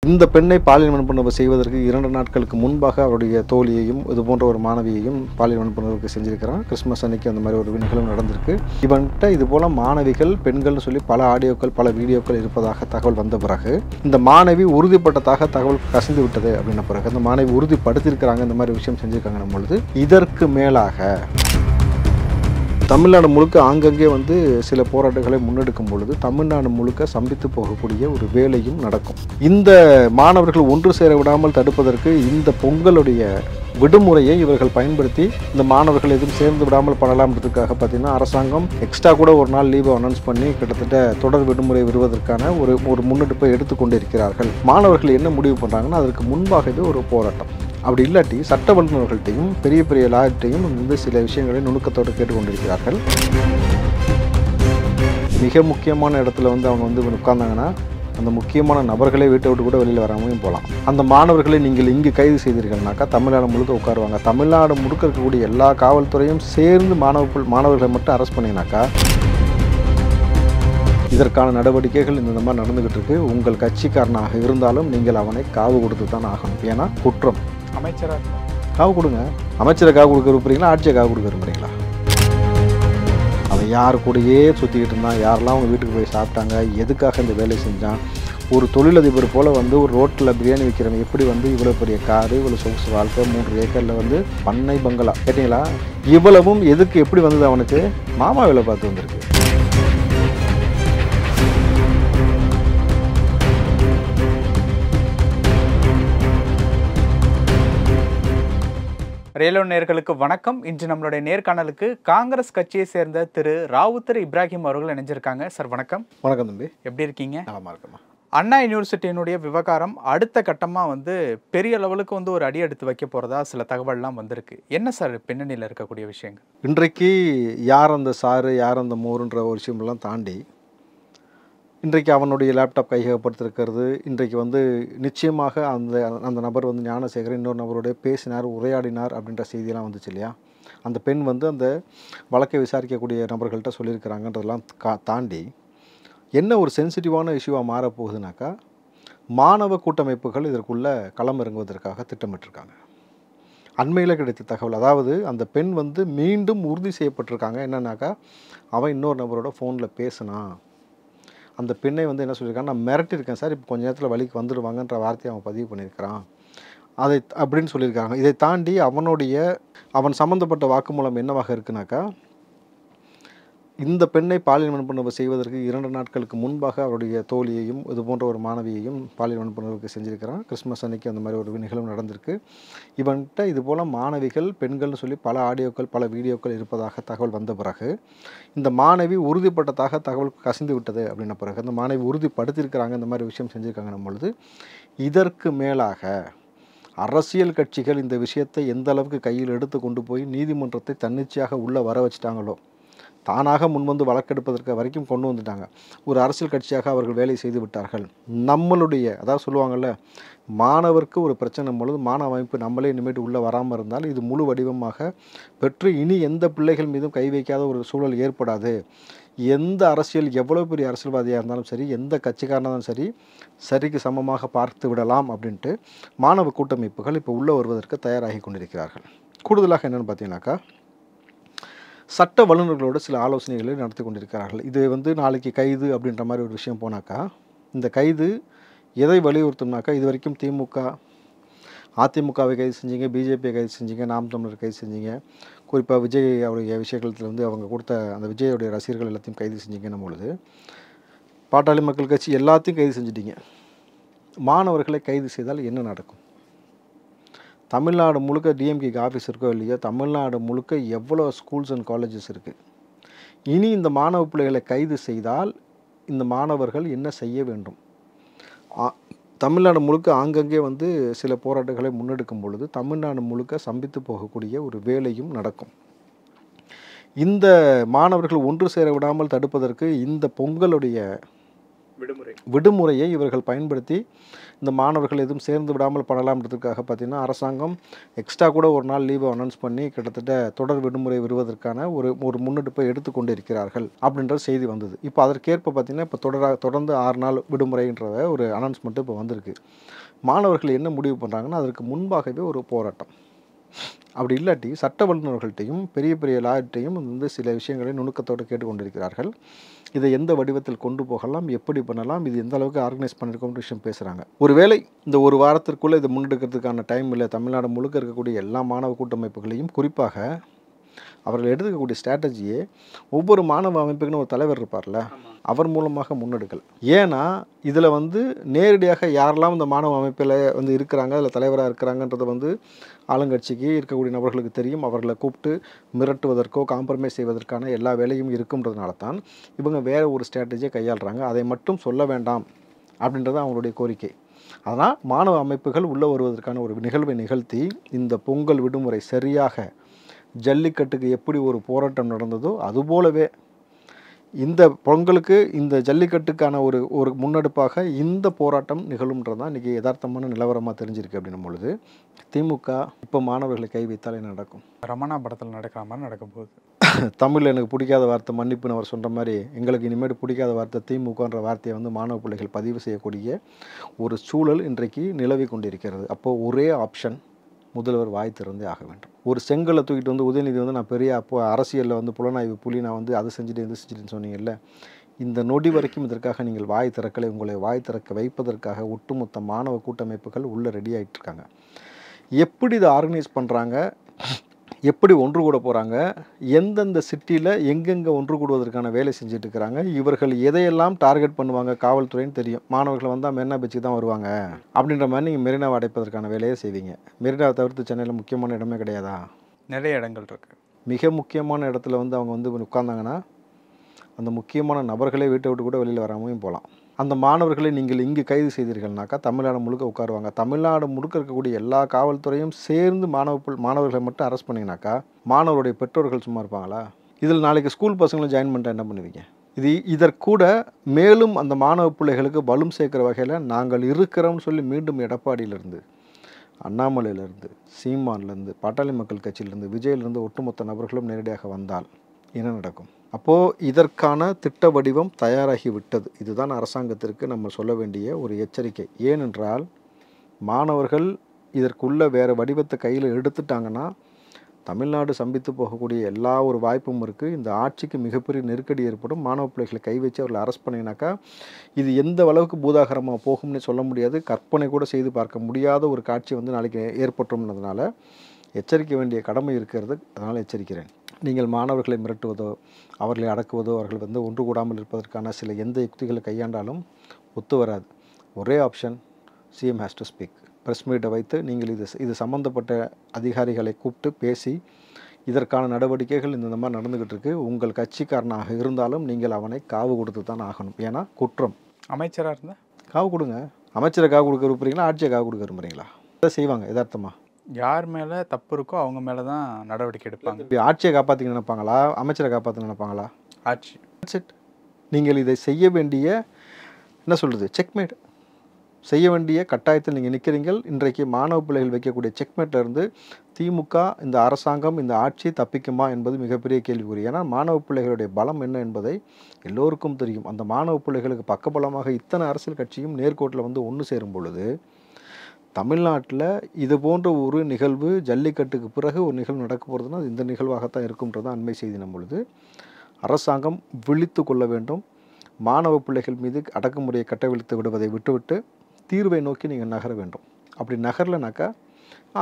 இந்த பெண்ணை பாலியல் வன்புணர்வு செய்வதற்கு 2 நாட்களுக்கு முன்பாக அவருடைய தோழியையும் இது போன்ற ஒரு மாணவியையும் பாலியல் வன்புணர்வுக்கு செஞ்சிருக்கிறான். கிறிஸ்மஸ் அன்னைக்கு அந்த மாதிரி ஒரு நிகழ்வு நடந்திருக்கு. இவன்கிட்ட இது போல மாணவிகள் பெண்கள்னு சொல்லி பல ஆடியோக்கள் பல வீடியோக்கள் இருப்பதாக தகவல் வந்த பிறகு இந்த மாணவி உறுதிப்பட்டதாக தகவல் கசிந்து விட்டது அப்படின்ன பிறகு அந்த மாணவி உறுதிப்படுத்தியிருக்கிறாங்க, இந்த மாதிரி விஷயம் செஞ்சுருக்காங்க பொழுது இதற்கு மேலாக தமிழ்நாடு முழுக்க ஆங்கங்கே சில போராட்டங்களை முன்னெடுக்கும் பொழுது தமிழ்நாடு முழுக்க சம்பித்து போகக்கூடிய ஒரு வேலையும் நடக்கும். இந்த மாணவர்கள் ஒன்று சேர விடாமல் தடுப்பதற்கு இந்த பொங்கலுடைய விடுமுறையை இவர்கள் பயன்படுத்தி இந்த மாணவர்கள் எதுவும் சேர்ந்து விடாமல் பண்ணலாம்ன்றதுக்காக பார்த்தீங்கன்னா அரசாங்கம் எக்ஸ்ட்ரா கூட ஒரு நாள் லீவை அனௌன்ஸ் பண்ணி கிட்டத்தட்ட தொடர் விடுமுறை விடுவதற்கான ஒரு முன்னெடுப்பை எடுத்துக்கொண்டு இருக்கிறார்கள். மாணவர்கள் என்ன முடிவு பண்ணுறாங்கன்னா அதற்கு முன்பாகவே ஒரு போராட்டம், அப்படி இல்லாட்டி சட்ட வல்லுநர்கள்ட்டையும் பெரிய பெரிய லாயர்ட்டையும் சில விஷயங்களை நுணுக்கத்தோடு கேட்டுக்கொண்டிருக்கிறார்கள். மிக முக்கியமான இடத்துல அவங்க உட்கார்ந்தாங்கன்னா அந்த முக்கியமான நபர்களே வீட்டை விட்டு கூட வெளியில் வராமையும் போகலாம். அந்த மாணவர்களை நீங்கள் இங்கு கைது செய்தீர்கள்னாக்கா தமிழ்நாடு முழுக்க உட்காருவாங்க. தமிழ்நாடு முழுக்க இருக்கக்கூடிய எல்லா காவல்துறையும் சேர்ந்து மாணவர்களை மட்டும் அரெஸ்ட் பண்ணினாக்கா இதற்கான நடவடிக்கைகள் இந்த மாதிரி நடந்துகிட்டு இருக்கு. உங்கள் கட்சிக்காரனாக இருந்தாலும் நீங்கள் அவனை காவு கொடுத்து தான் ஆகணும். ஏன்னா குற்றம். அமைச்சராக காவு கொடுங்க. அமைச்சரை காவு கொடுக்க விரும்புறீங்களா, ஆட்சியை காவு கொடுக்க விரும்புறீங்களா? அவன் யார் கூடயே சுற்றிக்கிட்டு இருந்தான், யாரெல்லாம் அவங்க வீட்டுக்கு போய் சாப்பிட்டாங்க, எதுக்காக இந்த வேலை செஞ்சான், ஒரு தொழிலதிபர் போல் ஒரு ரோட்டில் பிரியாணி விற்கிறவன் எப்படி இவ்வளோ பெரிய காரு, இவ்வளோ சொகுசு வாழ்க்கை, 3 ஏக்கரில் பண்ணை பங்களா கேட்டீங்களா, இவ்வளவும் எதுக்கு எப்படி வந்தது? அவனுக்கு மாமா வேலை பார்த்து வந்திருக்கு. ரேலோ நேயர்களுக்கு வணக்கம். இன்று நம்மளுடைய நேர்காணலுக்கு காங்கிரஸ் கட்சியை சேர்ந்த திரு ராவுத்தர் இப்ராஹிம் அவர்கள் இணைஞ்சிருக்காங்க. சார் வணக்கம். வணக்கம் தம்பி, எப்படி இருக்கீங்க? நலமா இருக்கமா. அண்ணா யூனிவர்சிட்டியினுடைய விவகாரம் அடுத்த கட்டமாக பெரிய லெவலுக்கு ஒரு அடி எடுத்து வைக்க போகிறதா சில தகவல்லாம் வந்திருக்கு. என்ன சார் பின்னணியில் இருக்கக்கூடிய விஷயங்கள்? இன்றைக்கு யார் அந்த சாரு யார் அந்த மோருன்ற ஒரு விஷயமெல்லாம் தாண்டி இன்றைக்கு அவனுடைய லேப்டாப் கையகப்படுத்திருக்கிறது. இன்றைக்கு நிச்சயமாக அந்த நபர் ஞானசேகரன் இன்னொரு நபரோட பேசினார், உரையாடினார் அப்படின்ற செய்தியெல்லாம் வந்துச்சு இல்லையா? அந்த பெண் அந்த வழக்கை விசாரிக்கக்கூடிய நபர்கள்ட்ட சொல்லியிருக்கிறாங்கன்றதெல்லாம் தாண்டி என்ன ஒரு சென்சிட்டிவான இஷ்யூவாக மாறப்போகுதுனாக்கா மாணவ கூட்டமைப்புகள் இதற்குள்ளே களம் இறங்குவதற்காக திட்டமிட்டிருக்காங்க. அண்மையில் கிடைத்த தகவல், அதாவது அந்த பெண் மீண்டும் உறுதி செய்யப்பட்டிருக்காங்க. என்னன்னாக்கா அவன் இன்னொரு நபரோட ஃபோனில் பேசினான். அந்த பெண்ணை என்ன சொல்லியிருக்கான், நான் மிரட்டியிருக்கேன் சார், இப்போ கொஞ்சம் நேரத்தில் வழிக்கு வந்துடுவாங்கன்ற வார்த்தையை அவன் பதிவு பண்ணியிருக்கிறான் அப்படின்னு சொல்லியிருக்காங்க. இதை தாண்டி அவன் சம்மந்தப்பட்ட வாக்குமூலம் என்னவாக இருக்குனாக்கா, இந்த பெண்ணை பாலியல் வன்புணர்வு செய்வதற்கு 2 நாட்களுக்கு முன்பாக அவருடைய தோழியையும் இது போன்ற ஒரு மாணவியையும் பாலியல் வன்புணர்வுக்கு செஞ்சிருக்கிறான். கிறிஸ்மஸ் அன்னைக்கு அந்த மாதிரி ஒரு நிகழ்வு நடந்திருக்கு. இவன்கிட்ட இது போல் மாணவிகள் பெண்கள்னு சொல்லி பல ஆடியோக்கள் பல வீடியோக்கள் இருப்பதாக தகவல் வந்த பிறகு இந்த மாணவி உறுதிப்பட்டதாக தகவல் கசிந்து விட்டது அப்படின்ன பிறகு அந்த மாணவி உறுதிப்படுத்தியிருக்கிறாங்க, இந்த மாதிரி விஷயம் செஞ்சுருக்காங்க பொழுது இதற்கு மேலாக அரசியல் கட்சிகள் இந்த விஷயத்தை எந்த அளவுக்கு கையில் எடுத்து கொண்டு போய் நீதிமன்றத்தை தன்னிச்சையாக உள்ளே வர வச்சுட்டாங்களோ, தானாக முன்வந்து வழக்கெடுப்பதற்கு வரைக்கும் கொண்டு வந்துட்டாங்க. ஒரு அரசியல் கட்சியாக அவர்கள் வேலை செய்து விட்டார்கள். நம்மளுடைய அதாவது சொல்லுவாங்கள்ல, மாணவருக்கு ஒரு பிரச்சனை பொழுது மாணவ அமைப்பு நம்மளே இனிமேட்டு உள்ளே வராமல் இருந்தால் இது முழு வடிவமாக பெற்று இனி எந்த பிள்ளைகள் மீதும் கை வைக்காத ஒரு சூழல் ஏற்படாது. எந்த அரசியல் எவ்வளோ பெரிய அரசியல்வாதியாக இருந்தாலும் சரி, எந்த கட்சிக்காரனாக இருந்தாலும் சரி, சரிக்கு சமமாக பார்த்து விடலாம் அப்படின்ட்டு மாணவ கூட்டமைப்புகள் இப்போ உள்ளே வருவதற்கு தயாராகி கொண்டிருக்கிறார்கள். கூடுதலாக என்னென்னு பார்த்தீங்கன்னாக்கா சட்ட வல்லுநர்களோடு சில ஆலோசனைகளை நடத்தி கொண்டிருக்கிறார்கள். இது நாளைக்கு கைது அப்படின்ற மாதிரி ஒரு விஷயம் போனாக்கா இந்த கைது எதை வலியுறுத்தும்னாக்கா, இது வரைக்கும் திமுக அதிமுகவை கைது செஞ்சீங்க, பிஜேபியை கைது செஞ்சீங்க, நாம் தமிழர் கைது செஞ்சீங்க, குறிப்பாக விஜய் அவருடைய விஷயத்தில் அவங்க கொடுத்த அந்த விஜயோடைய ரசிகர்கள் எல்லாத்தையும் கைது செஞ்சீங்கன்னும் பொழுது பாட்டாளி மக்கள் கட்சி எல்லாத்தையும் கைது செஞ்சிட்டீங்க. மாணவர்களை கைது செய்தால் என்ன நடக்கும்? தமிழ்நாடு முழுக்க டிஎம்கேக்கு ஆஃபீஸ் இருக்கோ இல்லையோ, தமிழ்நாடு முழுக்க எவ்வளோ ஸ்கூல்ஸ் அண்ட் காலேஜஸ் இருக்குது. இனி இந்த மாணவ பிள்ளைகளை கைது செய்தால் இந்த மாணவர்கள் என்ன செய்ய வேண்டும்? தமிழ்நாடு முழுக்க ஆங்கங்கே சில போராட்டங்களை முன்னெடுக்கும் பொழுது தமிழ்நாடு முழுக்க சம்பித்து போகக்கூடிய ஒரு வேலையும் நடக்கும். இந்த மாணவர்கள் ஒன்று சேர விடாமல் தடுப்பதற்கு இந்த பொங்கலுடைய விடுமுறையை இவர்கள் பயன்படுத்தி இந்த மாணவர்கள் எதுவும் சேர்ந்து விடாமல் பண்ணலாம்ன்றதுக்காக பார்த்தீங்கன்னா அரசாங்கம் எக்ஸ்ட்ரா கூட ஒரு நாள் லீவை அனௌன்ஸ் பண்ணி கிட்டத்தட்ட தொடர் விடுமுறை விடுவதற்கான ஒரு முன்னெடுப்பை எடுத்துக்கொண்டு இருக்கிறார்கள் அப்படின்ற செய்தி வந்தது. இப்போ அதற்கேற்ப பார்த்தீங்கன்னா இப்போ தொடர்ந்து 6 நாள் விடுமுறைன்ற ஒரு அனௌன்ஸ்மெண்ட்டு இப்போ வந்திருக்கு. மாணவர்கள் என்ன முடிவு பண்ணுறாங்கன்னா அதற்கு முன்பாகவே ஒரு போராட்டம். அப்படி இல்லாட்டி சட்ட வல்லுநர்கள்ட்டையும் பெரிய பெரிய லாயர்ட்டையும் வந்து சில விஷயங்களை நுணுக்கத்தோடு கேட்டுக்கொண்டிருக்கிறார்கள். இதை எந்த வடிவத்தில் கொண்டு போகலாம், எப்படி பண்ணலாம், இது எந்த அளவுக்கு ஆர்கனைஸ் பண்ணியிருக்கோம்ன்ற விஷயம் பேசுகிறாங்க. ஒருவேளை இந்த ஒரு வாரத்திற்குள்ளே இதை முன்னெடுக்கிறதுக்கான டைம் இல்லை. தமிழ்நாடு முழுக்க இருக்கக்கூடிய எல்லா மாணவ கூட்டமைப்புகளையும் குறிப்பாக அவர்கள் எடுத்துக்கக்கூடிய ஸ்ட்ராட்டஜியே ஒவ்வொரு மாணவ அமைப்புக்குன்னு ஒரு தலைவர் இருப்பார்ல, அவர் மூலமாக முன்னெடுக்கல். ஏன்னா இதில் வந்து நேரடியாக யாரெல்லாம் இந்த மாணவ அமைப்பில் வந்து இருக்கிறாங்க, அதில் தலைவராக இருக்கிறாங்கன்றது வந்து ஆளுங்கட்சிக்கு இருக்கக்கூடிய நபர்களுக்கு தெரியும். அவர்களை கூப்பிட்டு மிரட்டுவதற்கோ காம்ப்ரமைஸ் செய்வதற்கான எல்லா வேலையும் இருக்குன்றதுனால தான் இவங்க வேறு ஒரு ஸ்ட்ராட்டஜியை கையாளுறாங்க. அதை மட்டும் சொல்ல வேண்டாம் அப்படின்றது அவங்களுடைய கோரிக்கை. அதனால் மாணவ அமைப்புகள் உள்ளே வருவதற்கான ஒரு நிகழ்வை நிகழ்த்தி இந்த பொங்கல் விடுமுறை சரியாக ஜல்லிக்கட்டுக்கு எப்படி ஒரு போராட்டம் நடந்ததோ அதுபோலவே இந்த பொங்கலுக்கு இந்த ஜல்லிக்கட்டுக்கான ஒரு முன்னெடுப்பாக இந்த போராட்டம் நிகழும்ன்றது தான் இன்றைக்கி யதார்த்தமான நிலவரமாக தெரிஞ்சிருக்கு. அப்படின்னும் பொழுது திமுக இப்போ மாணவர்களை கை வைத்தால் என்ன நடக்கும்? ரமணா படத்தில் நடக்கிற மாதிரி நடக்க போகுது. தமிழில் எனக்கு பிடிக்காத வார்த்தை மன்னிப்புன்னு அவர் சொல்கிற மாதிரி எங்களுக்கு இனிமேல் பிடிக்காத வார்த்தை திமுகன்ற வார்த்தையை வந்து மாணவ பிள்ளைகள் பதிவு செய்யக்கூடிய ஒரு சூழல் இன்றைக்கு நிலவி கொண்டிருக்கிறது. அப்போது ஒரே ஆப்ஷன், முதல்வர் வாய் திறந்தே ஆக வேண்டும். ஒரு செங்கலை தூக்கிட்டு வந்து உதயநிதி வந்து நான் பெரிய அப்போ அரசியலில் வந்து புலனாய்வு புலி, நான் வந்து அதை செஞ்சுட்டு இது செஞ்சுட்டுன்னு சொன்னீங்கல்ல, இந்த நொடி வரைக்கும் இதற்காக நீங்கள் வாய் திறக்கலை. உங்களை வாய் திறக்க வைப்பதற்காக ஒட்டுமொத்த மாணவ கூட்டமைப்புகள் உள்ளே ரெடி ஆகிட்டு இருக்காங்க. எப்படி இதை ஆர்கனைஸ் பண்ணுறாங்க, எப்படி ஒன்று கூட போகிறாங்க, எந்தெந்த சிட்டியில் எங்கெங்கே ஒன்று கூடுவதற்கான வேலை செஞ்சுட்டு இருக்கிறாங்க, இவர்கள் எதையெல்லாம் டார்கெட் பண்ணுவாங்க காவல்துறைன்னு தெரியும். மாணவர்கள் வந்தால் மெரினா பீச்சுக்கு தான் வருவாங்க அப்படின்ற மாதிரி நீங்கள் மெரினாவை அடைப்பதற்கான வேலையை செய்வீங்க. மெரினாவை தவிர்த்து சென்னையில் முக்கியமான இடமே கிடையாதா? நிறைய இடங்கள் இருக்குது. மிக முக்கியமான இடத்துல வந்து அவங்க வந்து உட்கார்ந்தாங்கன்னா அந்த முக்கியமான நபர்களே வீட்டை விட்டு கூட வெளியில் வராமையும் போகலாம். அந்த மாணவர்களை நீங்கள் இங்கு கைது செய்தீர்கள்னாக்கா தமிழ்நாடு முழுக்க உட்காருவாங்க. தமிழ்நாடு முழுக்க இருக்கக்கூடிய எல்லா காவல்துறையும் சேர்ந்து மாணவர்களை மட்டும் அரெஸ்ட் பண்ணிங்கனாக்கா மாணவருடைய பெற்றோர்கள் சும்மா இருப்பாங்களா? இதில் நாளைக்கு ஸ்கூல் பசங்களும் ஜாயின் பண்ணிட்டா என்ன பண்ணுவீங்க? இதற்கூட மேலும் அந்த மாணவ பிள்ளைகளுக்கு பலும் சேர்க்குற வகையில் நாங்கள் இருக்கிறோம்னு சொல்லி மீண்டும் எடப்பாடியிலேருந்து, அண்ணாமலையிலேருந்து, சீமான்லேருந்து, பாட்டாளி மக்கள் கட்சியிலேருந்து, விஜயிலேருந்து ஒட்டுமொத்த நபர்களும் நேரடியாக வந்தால் என்ன நடக்கும்? அப்போது இதற்கான திட்ட வடிவம் தயாராகி விட்டது. இதுதான் அரசாங்கத்திற்கு நம்ம சொல்ல வேண்டிய ஒரு எச்சரிக்கை. ஏனென்றால் மாணவர்கள் இதற்குள்ள வேறு வடிவத்தை கையில் எடுத்துட்டாங்கன்னா தமிழ்நாடு சம்பித்து போகக்கூடிய எல்லா ஒரு வாய்ப்பும் இருக்குது. இந்த ஆட்சிக்கு மிகப்பெரிய நெருக்கடி ஏற்படும். மாணவ பிள்ளைகளை கை வச்சு அவர்களை அரெஸ்ட் பண்ணினாக்கா இது எந்த அளவுக்கு பூதாகரமாக போகும்னு சொல்ல முடியாது. கற்பனை கூட செய்து பார்க்க முடியாத ஒரு காட்சி வந்து நாளைக்கு ஏற்பட்டும்ன்றதுனால எச்சரிக்க வேண்டிய கடமை இருக்கிறது. அதனால் எச்சரிக்கிறேன். நீங்கள் மாணவர்களை மிரட்டுவதோ அவர்களை அடக்குவதோ அவர்கள் வந்து ஒன்று கூடாமல் இருப்பதற்கான சில எந்த யுக்திகளை கையாண்டாலும் ஒத்து வராது. ஒரே option, CM has to speak. Press மீட்டை வைத்து நீங்கள் இது சம்மந்தப்பட்ட அதிகாரிகளை கூப்பிட்டு பேசி இதற்கான நடவடிக்கைகள் இந்த மாதிரி நடந்துக்கிட்டு இருக்கு, உங்கள் கட்சிக்காரனாக இருந்தாலும் நீங்கள் அவனை காவு கொடுத்து தான் ஆகணும். ஏன்னா குற்றம். அமைச்சராக இருந்தால் காவு கொடுங்க. அமைச்சரை காவு கொடுக்க விரும்புகிறீங்களா, ஆட்சியை காவு கொடுக்க விரும்புகிறீங்களா? அதை செய்வாங்க யதார்த்தமாக. யார் மேலே தப்பு இருக்கோ அவங்க மேலே தான் நடவடிக்கை எடுப்பாங்க. ஆட்சியை காப்பாற்றிக்க நினைப்பாங்களா, அமைச்சரை காப்பாற்ற நினைப்பாங்களா? ஆட்சி. நீங்கள் இதை செய்ய வேண்டிய என்ன சொல்கிறது செக்மேட் செய்ய வேண்டிய கட்டாயத்தில் நீங்கள் நிற்கிறீர்கள். இன்றைக்கு மாணவ பிள்ளைகள் வைக்கக்கூடிய செக்மேட்டிலிருந்து திமுக, இந்த அரசாங்கம், இந்த ஆட்சி தப்பிக்குமா என்பது மிகப்பெரிய கேள்விக்குறி. ஏன்னா மாணவ பிள்ளைகளுடைய பலம் என்ன என்பதை எல்லோருக்கும் தெரியும். அந்த மாணவ பிள்ளைகளுக்கு பக்கபலமாக இத்தனை அரசியல் கட்சியும் நேர்கோட்டில் வந்து ஒன்று சேரும் பொழுது தமிழ்நாட்டில் இது போன்ற ஒரு நிகழ்வு ஜல்லிக்கட்டுக்கு பிறகு ஒரு நிகழ்வு நடக்க போகிறதுனா இந்த நிகழ்வாகத்தான் இருக்கும்ன்றது அண்மை செய்தி. பொழுது அரசாங்கம் விழித்து கொள்ள வேண்டும். மாணவ பிள்ளைகள் மீது அடக்குமுறையை கட்டவிழ்த்து விடுவதை விட்டுவிட்டு தீர்வை நோக்கி நீங்கள் நகர வேண்டும். அப்படி நகரலைனாக்கா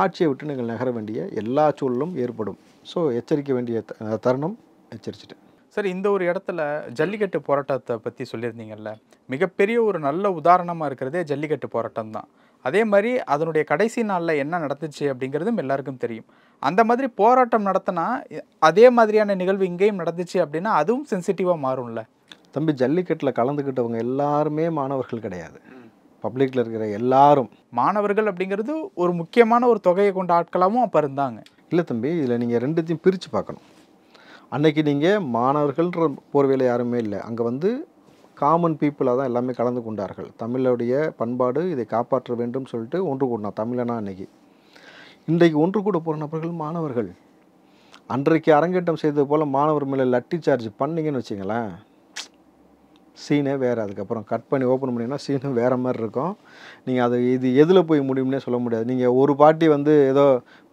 ஆட்சியை விட்டு நீங்கள் நகர வேண்டிய எல்லா சூழலும் ஏற்படும். ஸோ எச்சரிக்க வேண்டிய தருணம் எச்சரிச்சுட்டு. சரி, இந்த ஒரு இடத்துல ஜல்லிக்கட்டு போராட்டத்தை பற்றி சொல்லியிருந்தீங்கல்ல, மிகப்பெரிய ஒரு நல்ல உதாரணமாக இருக்கிறதே ஜல்லிக்கட்டு போராட்டம் தான். அதே மாதிரி அதனுடைய கடைசி நாளில் என்ன நடந்துச்சு அப்படிங்கிறதும் எல்லாருக்கும் தெரியும். அந்த மாதிரி போராட்டம் நடத்தினா அதே மாதிரியான நிகழ்வு இங்கேயும் நடந்துச்சு அப்படின்னா அதுவும் சென்சிட்டிவாக மாறும்ல. தம்பி, ஜல்லிக்கட்டில் கலந்துக்கிட்டவங்க எல்லாருமே மாணவர்கள் கிடையாது. பப்ளிக்கில் இருக்கிற எல்லாரும் மாணவர்கள் அப்படிங்கிறது ஒரு முக்கியமான ஒரு தொகையை கொண்ட ஆட்களாகவும் அப்போ இருந்தாங்க. இல்லை தம்பி, இதில் நீங்கள் ரெண்டுத்தையும் பிரித்து பார்க்கணும். அன்னைக்கு நீங்கள் மாணவர்கள்ன்ற போர்வையில் யாருமே இல்லை. அங்கே வந்து காமன் பீப்புளாக தான் எல்லாமே கலந்து கொண்டார்கள். தமிழுடைய பண்பாடு இதை காப்பாற்ற வேண்டும் சொல்லிட்டு ஒன்று கூடினான் தமிழனா அன்னைக்கு. இன்றைக்கு ஒன்று கூட போகிற நபர்கள் மாணவர்கள். அன்றைக்கு அரங்கேற்றம் செய்தது போல் மாணவர் மேலே லட்டி சார்ஜ் பண்ணிங்கன்னு வச்சிங்களேன், சீனே வேறு. அதுக்கப்புறம் கட் பண்ணி ஓப்பன் பண்ணிங்கன்னா சீனும் வேறு மாதிரி இருக்கும். நீங்கள் அது இது எதில் போய் முடியும்னே சொல்ல முடியாது. நீங்கள் ஒரு பாட்டி வந்து ஏதோ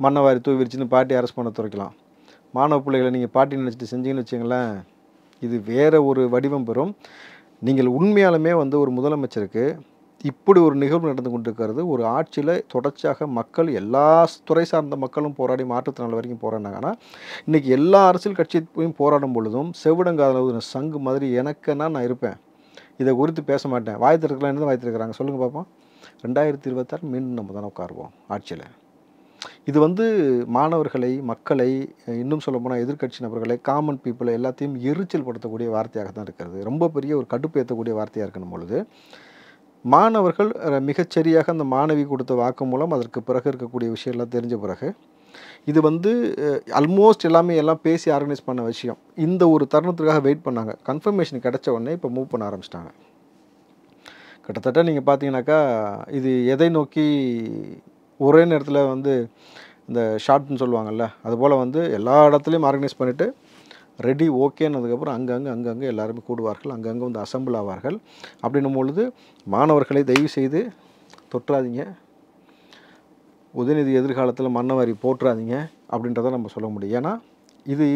மண்ணவாரி தூவிரிச்சின்னு பாட்டி அரெஸ்ட் பண்ண துறைக்கலாம். மாணவ பிள்ளைகளை நீங்கள் பாட்டி நினச்சிட்டு செஞ்சீங்கன்னு வச்சிங்களேன், இது வேறு ஒரு வடிவம் பெறும். நீங்கள் உண்மையாலுமே வந்து ஒரு முதலமைச்சருக்கு இப்படி ஒரு நிகழ்வு நடந்து கொண்டிருக்கிறது. ஒரு ஆட்சியில் தொடர்ச்சியாக மக்கள் எல்லா துறை சார்ந்த மக்களும் போராடி மாற்றுத்திறனாளி வரைக்கும் போராடினாங்க. ஆனால் இன்றைக்கி எல்லா அரசியல் கட்சியும் போராடும் பொழுதும் செவிடங்காத சங்கு மாதிரி எனக்குன்னா நான் இருப்பேன், இதை குறித்து பேச மாட்டேன், வாய் திறக்கலான்னு தான் வாய் திறக்கிறாங்க. சொல்லுங்கள் பார்ப்போம். 2026 மீண்டும் நம்ம தானே உட்காருவோம் ஆட்சியில். இது வந்து மாணவர்களை, மக்களை, இன்னும் சொல்லப்போனால் எதிர்க்கட்சி நபர்களை, காமன் பீப்புளை எல்லாத்தையும் எரிச்சல் படுத்தக்கூடிய வார்த்தையாக தான் இருக்கிறது. ரொம்ப பெரிய ஒரு கடுப்பு ஏற்றக்கூடிய வார்த்தையாக இருக்கணும் பொழுது மாணவர்கள் மிகச்சரியாக அந்த மாணவி கொடுத்த வாக்கு மூலம் அதற்கு பிறகு இருக்கக்கூடிய விஷயம்லாம் தெரிஞ்ச பிறகு இது வந்து ஆல்மோஸ்ட் எல்லாம் பேசி ஆர்கனைஸ் பண்ண விஷயம். இந்த ஒரு தருணத்துக்காக வெயிட் பண்ணாங்க. கன்ஃபர்மேஷன் கிடைச்ச உடனே இப்போ மூவ் பண்ண ஆரம்பிச்சிட்டாங்க. கிட்டத்தட்ட நீங்கள் பார்த்தீங்கன்னாக்கா இது எதை நோக்கி ஒரே நேரத்தில் வந்து இந்த ஷார்ட்னு சொல்லுவாங்கள்ல, அதுபோல் வந்து எல்லா இடத்துலையும் ஆர்கனைஸ் பண்ணிவிட்டு ரெடி ஓகேன்னதுக்கப்புறம் அங்கங்கே எல்லாருமே கூடுவார்கள், அங்கங்கே வந்து அசம்பிள் ஆவார்கள். அப்படின்னும் பொழுது மாணவர்களை தயவு செய்து தொற்றாதீங்க, உதயநிதி எதிர்காலத்தில் மன்னவாரி போற்றாதீங்க அப்படின்றத நம்ம சொல்ல முடியும். ஏன்னா இது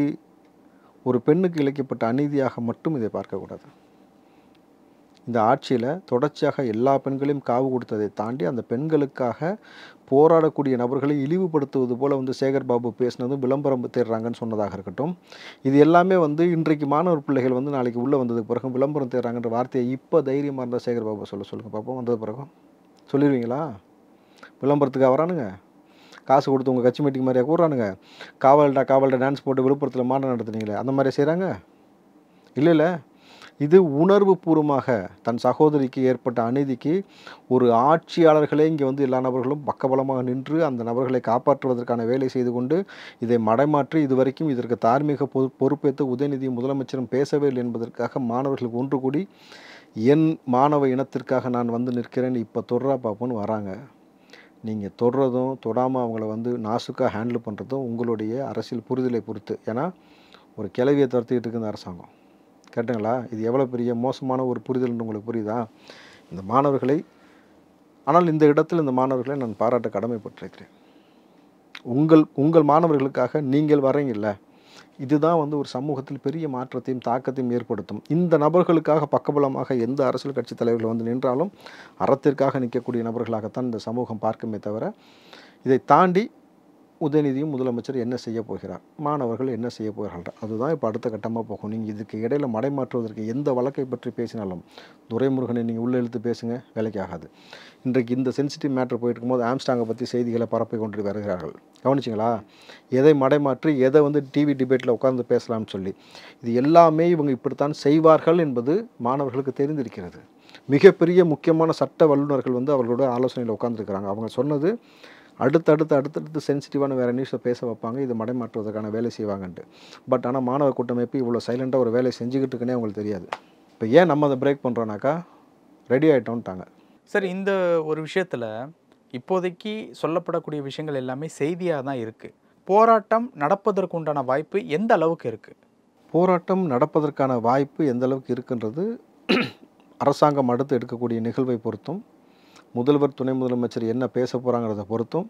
ஒரு பெண்ணுக்கு இழைக்கப்பட்ட அநீதியாக மட்டும் இதை பார்க்கக்கூடாது. இந்த ஆட்சியில் தொடர்ச்சியாக எல்லா பெண்களையும் காவு கொடுத்ததை தாண்டி அந்த பெண்களுக்காக போராடக்கூடிய நபர்களை இழிவுபடுத்துவது போல் வந்து சேகர் பாபு பேசினதும் விளம்பரம் தேடுறாங்கன்னு சொன்னதாக இருக்கட்டும், இது எல்லாமே வந்து இன்றைக்கு மாணவர் பிள்ளைகள் வந்து நாளைக்கு உள்ளே வந்ததுக்கு பிறகு விளம்பரம் தேடுறாங்கன்ற வார்த்தையை இப்போ தைரியமாக இருந்தால் சேகர் பாபு சொல்லுங்கள் பார்ப்போம். வந்தது பிறகும் சொல்லிடுவீங்களா? விளம்பரத்துக்காக வரானுங்க, காசு கொடுத்து உங்கள் கட்சி மீட்டிங் மாதிரியாக கூடுறானுங்க. காவல்கிட்ட டான்ஸ் போட்டு விழுப்புரத்தில் மாநாடு நடத்துனீங்களே அந்த மாதிரி செய்கிறாங்க? இல்லை, இது உணர்வு பூர்வமாக தன் சகோதரிக்கு ஏற்பட்ட அநீதிக்கு ஒரு ஆட்சியாளர்களே இங்கே வந்து எல்லா நபர்களும் பக்கபலமாக நின்று அந்த நபர்களை காப்பாற்றுவதற்கான வேலை செய்து கொண்டு இதை மடைமாற்றி இதுவரைக்கும் இதற்கு தார்மீக பொறுப்பேற்று உதயநிதி முதலமைச்சரும் பேசவே இல்லை என்பதற்காக மாணவர்களுக்கு ஒன்று கூடி என் மாணவ இனத்திற்காக நான் வந்து நிற்கிறேன், இப்போ தொடுறா பார்ப்போன்னு வராங்க. நீங்கள் தொடுறதும் தொடாமல் அவங்கள வந்து நாசுக்காக ஹேண்டில் பண்ணுறதும் உங்களுடைய அரசியல் புரிதலை பொறுத்து. ஏன்னா ஒரு கிளவியை துரத்திக்கிட்டு இருக்குது இந்த அரசாங்கம். கேட்டுங்களா? இது எவ்வளோ பெரிய மோசமான ஒரு புரிதல்னு உங்களுக்கு புரியுதா? இந்த மாணவர்களை, ஆனால் இந்த இடத்தில் இந்த மாணவர்களை நான் பாராட்ட கடமைப்பட்டிருக்கிறேன். உங்கள் மாணவர்களுக்காக நீங்கள் வரீங்கல்ல, இதுதான் வந்து ஒரு சமூகத்தில் பெரிய மாற்றத்தையும் தாக்கத்தையும் ஏற்படுத்தும். இந்த நபர்களுக்காக பக்கபலமாக எந்த அரசியல் கட்சி தலைவர்கள் வந்து நின்றாலும் அறத்திற்காக நிற்கக்கூடிய நபர்களாகத்தான் இந்த சமூகம் பார்க்குமே தவிர, இதை தாண்டி உதயநிதியும் முதலமைச்சர் என்ன செய்ய போகிறார், மாணவர்கள் என்ன செய்ய போகிறார்கள், அதுதான் இப்போ அடுத்த கட்டமாக போகும். நீங்கள் இதுக்கு இடையில் மடைமாற்றுவதற்கு எந்த வழக்கை பற்றி பேசினாலும் துரைமுருகனை நீங்கள் உள்ளே இழுத்து பேசுங்க, வேலைக்கு ஆகாது. இன்றைக்கு இந்த சென்சிட்டிவ் மேட்டர் போயிட்டு இருக்கும்போது ஆம்ஸ்டாங்கை பற்றி செய்திகளை பரப்பி கொண்டு வருகிறார்கள். கவனிச்சிங்களா? எதை மடைமாற்றி எதை வந்து டிவி டிபேட்டில் உட்கார்ந்து பேசலாம்னு சொல்லி இது எல்லாமே இவங்க இப்படித்தான் செய்வார்கள் என்பது மாணவர்களுக்கு தெரிந்திருக்கிறது. மிகப்பெரிய முக்கியமான சட்ட வல்லுநர்கள் வந்து அவர்களோட ஆலோசனையில் உட்காந்துருக்கிறாங்க. அவங்க சொன்னது அடுத்தடுத்து சென்சிட்டிவான வேறு நியூஸை பேச வைப்பாங்க, இதை மடைமாற்றுவதற்கான வேலை செய்வாங்கன்ட்டு. பட் ஆனால் மாணவர் கூட்டமைப்பு இவ்வளோ சைலண்ட்டாக ஒரு வேலையை செஞ்சுக்கிட்டு இருக்குன்னே அவங்களுக்கு தெரியாது. இப்போ ஏன் நம்ம அதை பிரேக் பண்ணுறோன்னாக்கா ரெடி ஆகிட்டோன்ட்டாங்க. சார், இந்த ஒரு விஷயத்தில் இப்போதைக்கு சொல்லப்படக்கூடிய விஷயங்கள் எல்லாமே செய்தியாக தான் இருக்குது. போராட்டம் நடப்பதற்கு உண்டான வாய்ப்பு எந்த அளவுக்கு இருக்குது? போராட்டம் நடப்பதற்கான வாய்ப்பு எந்த அளவுக்கு இருக்குன்றது அரசாங்கம் அடுத்து எடுக்கக்கூடிய நிகழ்வை பொறுத்தும், முதல்வர் துணை முதலமைச்சர் என்ன பேச போகிறாங்கிறத பொறுத்தும்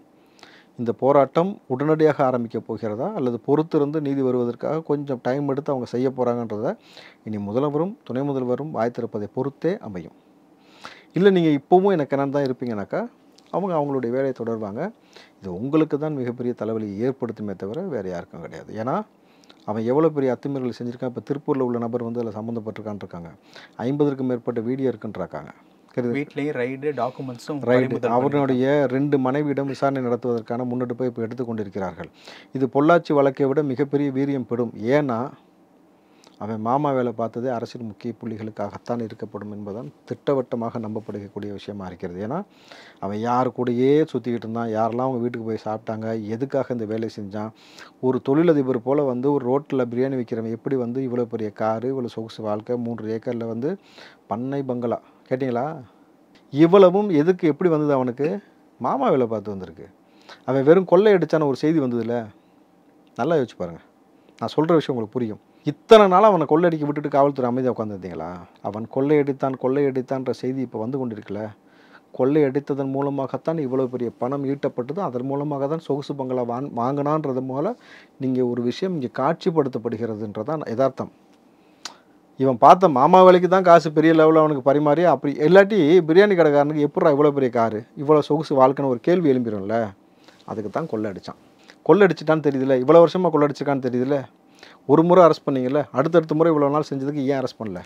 இந்த போராட்டம் உடனடியாக ஆரம்பிக்க போகிறதா அல்லது பொறுத்திருந்து நீதி வருவதற்காக கொஞ்சம் டைம் எடுத்து அவங்க செய்ய போகிறாங்கன்றத இனி முதல்வரும் துணை முதல்வரும் வாய் திறப்பதை பொறுத்தே அமையும். இல்லை நீங்கள் இப்போவும் எனக்கு என்னன்னு தான் இருப்பீங்கனாக்கா அவங்க அவங்களுடைய வேலையை தொடர்வாங்க. இது உங்களுக்கு தான் மிகப்பெரிய தலைவலியை ஏற்படுத்துமே தவிர வேறு யாருக்கும் கிடையாது. ஏன்னா அவன் எவ்வளோ பெரிய அத்துமீறல் செஞ்சுருக்கான். இப்போ திருப்பூரில் உள்ள நபர் வந்து அதில் சம்மந்தப்பட்டிருக்கான் இருக்காங்க. 50க்கும் மேற்பட்ட வீடியோ இருக்குன்றாங்க. வீட்லேயும் ரைடு டாக்குமெண்ட்ஸும் அவருடைய 2 மனைவியிடம் விசாரணை நடத்துவதற்கான முன்னெடுப்பை இப்போ எடுத்துக்கொண்டிருக்கிறார்கள். இது பொள்ளாச்சி வழக்கை விட மிகப்பெரிய வீரியம் பெறும். ஏன்னா அவன் மாமா வேலை பார்த்ததே அரசியல் முக்கிய புள்ளிகளுக்காகத்தான் இருக்கப்படும் என்பதுதான் திட்டவட்டமாக நம்பப்படக்கூடிய விஷயமா இருக்கிறது. ஏன்னா அவன் யார் கூடயே சுற்றிக்கிட்டு இருந்தான், யாரெல்லாம் அவங்க வீட்டுக்கு போய் சாப்பிட்டாங்க, எதுக்காக இந்த வேலை செஞ்சான், ஒரு தொழிலதிபர் போல் வந்து ஒரு ரோட்டில் பிரியாணி விற்கிறவன் எப்படி வந்து இவ்வளோ பெரிய காரு, இவ்வளோ சொகுசு வாழ்க்கை, 3 ஏக்கரில் வந்து பண்ணை பங்களா, கேட்டிங்களா? இவ்வளவும் எதுக்கு எப்படி வந்தது அவனுக்கு? மாமா வேலை பார்த்து வந்திருக்கு. அவன் வெறும் கொள்ளையடிச்சான ஒரு செய்தி வந்ததில்ல, நல்லா யோசிச்சு பாருங்கள். நான் சொல்கிற விஷயம் உங்களுக்கு புரியும். இத்தனை நாள் அவனை கொள்ளையடிக்க விட்டுட்டு காவல்துறை அமைதியாக உட்காந்துருந்தீங்களா? அவன் கொள்ளையடித்தான்ற செய்தி இப்போ வந்து கொண்டிருக்குல்ல. கொள்ளையடித்ததன் மூலமாகத்தான் இவ்வளோ பெரிய பணம் ஈட்டப்பட்டது, அதன் மூலமாக தான் சொகுசு பங்களா வாங்கினான்றது போல நீங்கள் ஒரு விஷயம் இங்கே காட்சிப்படுத்தப்படுகிறதுன்றதான் யதார்த்தம். இவன் பார்த்த மாமா வேலைக்கு தான் காசு பெரிய லெவலில் அவனுக்கு பரிமாறி, அப்படி இல்லாட்டி பிரியாணி கடைக்காரனுக்கு எப்படா இவ்வளோ பெரிய காரு, இவ்வளோ சொகுசு வாழ்க்கைன்னு ஒரு கேள்வி எழும்பிடும்ல. அதுக்கு தான் கொள்ளையடிச்சான். கொள்ளையடிச்சிட்டான்னு தெரியுதுல்ல, இவ்வளோ வருஷமாக கொள்ளையடிச்சிருக்கான்னு தெரியுதுல்ல. ஒரு முறை அரெஸ்ட் பண்ணீங்கல்ல, அடுத்தடுத்த முறை இவ்வளோ நாள் செஞ்சதுக்கு ஏன் அரெஸ்ட் பண்ணல?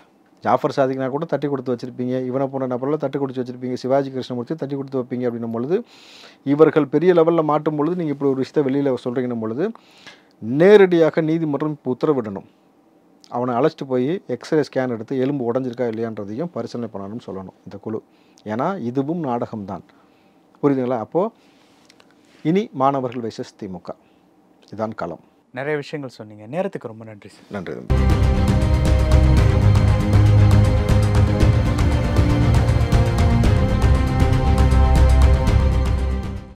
ஜாஃபர் சாதிக்னா கூட தட்டி கொடுத்து வச்சுருப்பீங்க, இவனை போன்ற நபரில் தட்டி கொடுத்து வச்சுருப்பீங்க, சிவாஜி கிருஷ்ணமூர்த்தி தட்டி கொடுத்து வைப்பீங்க. அப்படின்னும் பொழுது இவர்கள் பெரிய லெவலில் மாட்டும் பொழுது நீங்கள் இப்படி ஒரு விஷயத்தை வெளியில் சொல்கிறீங்கன்னும் பொழுது நேரடியாக நீதிமன்றம் இப்போ உத்தரவிடணும். அவனை அழைச்சிட்டு போய் எக்ஸ்ரே ஸ்கேன் எடுத்து எலும்பு உடஞ்சிருக்கா இல்லையான்றதையும் பரிசீலனை பண்ணணும்னு சொல்லணும் இந்த குழு. ஏன்னா இதுவும் நாடகம்தான். புரியுதுங்களா? அப்போது இனி மாணவர்கள் வைசஸ் திமுக, இதான் களம். நிறைய விஷயங்கள் சொன்னீங்க. நேரத்துக்கு ரொம்ப நன்றி சார். நன்றி.